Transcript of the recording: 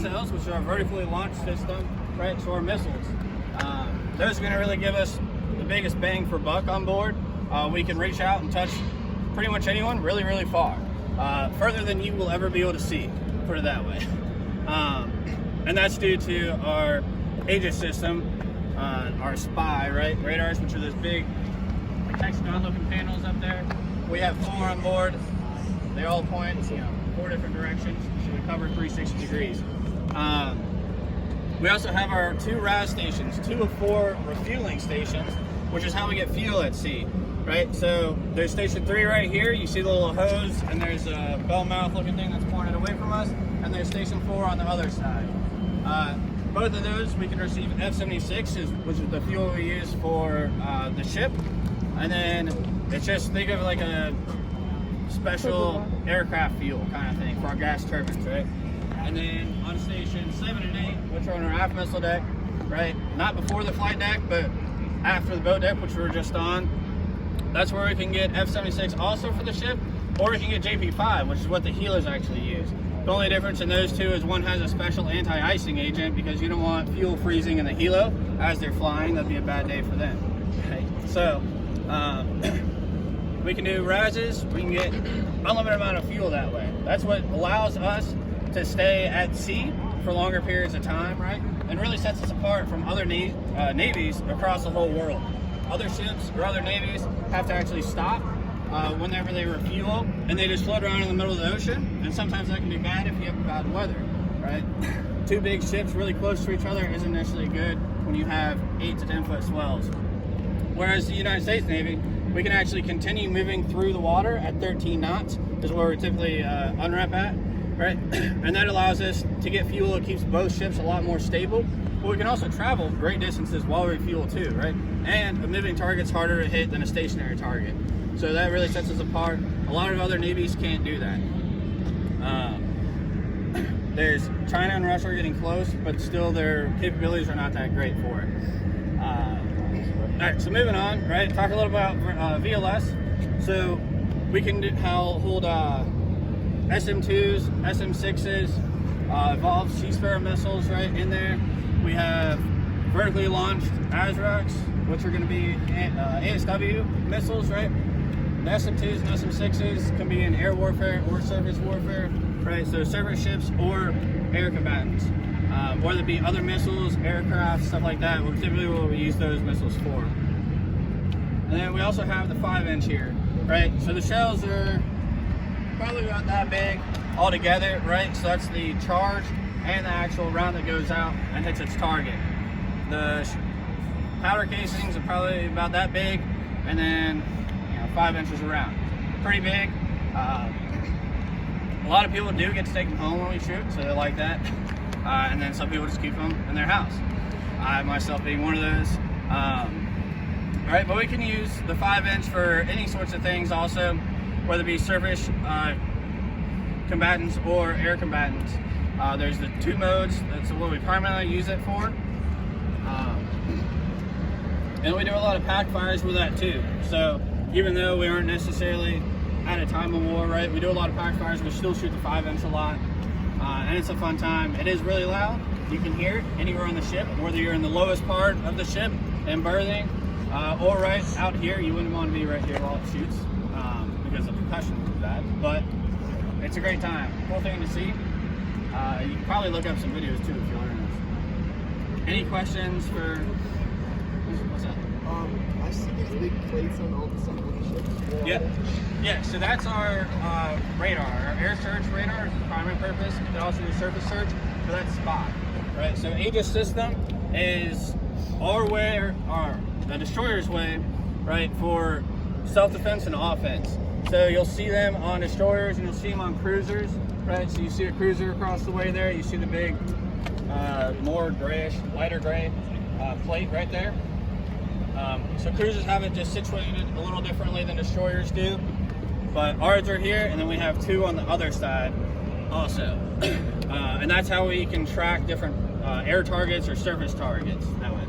VSLs, which are our vertically launched system, right? So our missiles. Those are going to really give us the biggest bang for buck on board. We can reach out and touch pretty much anyone really, really far. Further than you will ever be able to see, put it that way. And that's due to our Aegis system, our SPY, right? Radars, which are those big hexagon-looking panels up there. We have 4 on board. They all point, 4 different directions, so we cover 360 degrees. We also have our 2 RAS stations, 2 of 4 refueling stations, which is how we get fuel at sea, right? So there's station 3 right here. You see the little hose, and there's a bell mouth looking thing that's pointed away from us, and there's station 4 on the other side. Both of those we can receive F-76, which is the fuel we use for the ship, and then it's just, think of it like a special aircraft fuel kind of thing for our gas turbines, right? And then on station 7 and 8, which are on our aft missile deck, right? Not before the flight deck, but after the boat deck, which we were just on. That's where we can get F-76 also for the ship, or we can get JP-5, which is what the heelers actually use. The only difference in those two is one has a special anti-icing agent because you don't want fuel freezing in the helo as they're flying. That'd be a bad day for them. Okay. So we can do RASs. We can get unlimited amount of fuel that way. That's what allows us to stay at sea for longer periods of time, right? And really sets us apart from other navies across the whole world. Other ships or other navies have to actually stop whenever they refuel, and they just float around in the middle of the ocean, and sometimes that can be bad if you have bad weather, right? 2 big ships really close to each other isn't necessarily good when you have 8 to 10 foot swells. Whereas the United States Navy, we can actually continue moving through the water at 13 knots, is where we're typically unrep at, right? And that allows us to get fuel. It keeps both ships a lot more stable, but we can also travel great distances while we refuel too, right? And a moving target's harder to hit than a stationary target. So that really sets us apart. A lot of other navies can't do that. There's China and Russia are getting close, but still their capabilities are not that great for it. All right, so moving on, right? Talk a little about VLS. So we can hold SM2s, SM6s, Evolved Seafarer missiles right in there. We have vertically launched ASROCs, which are going to be ASW missiles, right? The SM2s and SM6s can be in air warfare or surface warfare, right? So surface ships or air combatants. Whether it be other missiles, aircraft, stuff like that, typically what we use those missiles for. And then we also have the 5-inch here, right? So the shells are probably about that big all together, right? So that's the charge and the actual round that goes out and hits its target. The powder casings are probably about that big, and then 5 inches around. Pretty big. A lot of people do get to take them home when we shoot, so they like that. And then some people just keep them in their house. I myself being one of those. Alright, but we can use the 5-inch for any sorts of things also, whether it be surface combatants or air combatants. There's the 2 modes. That's what we primarily use it for. And we do a lot of pack fires with that too. So even though we aren't necessarily at a time of war, right, we do a lot of pack fires. We still shoot the 5-inch a lot. And it's a fun time. It is really loud. You can hear it anywhere on the ship, whether you're in the lowest part of the ship and berthing, or right out here. You wouldn't want to be right here while it shoots because the percussion is bad. But it's a great time. Cool thing to see. You can probably look up some videos too if you're interested. Any questions for? What's that? I see these big plates on all the sides of the ship. Yeah. So that's our radar. Our air search radar is the primary purpose. We also do surface search for that spot, right? So Aegis system is our way, or the destroyer's way, right, for self-defense and offense. So you'll see them on destroyers and you'll see them on cruisers, right? So you see a cruiser across the way there. You see the big, more grayish, lighter gray plate right there. So cruisers have it just situated a little differently than destroyers do, but ours are here, and then we have 2 on the other side also. And that's how we can track different air targets or surface targets that way.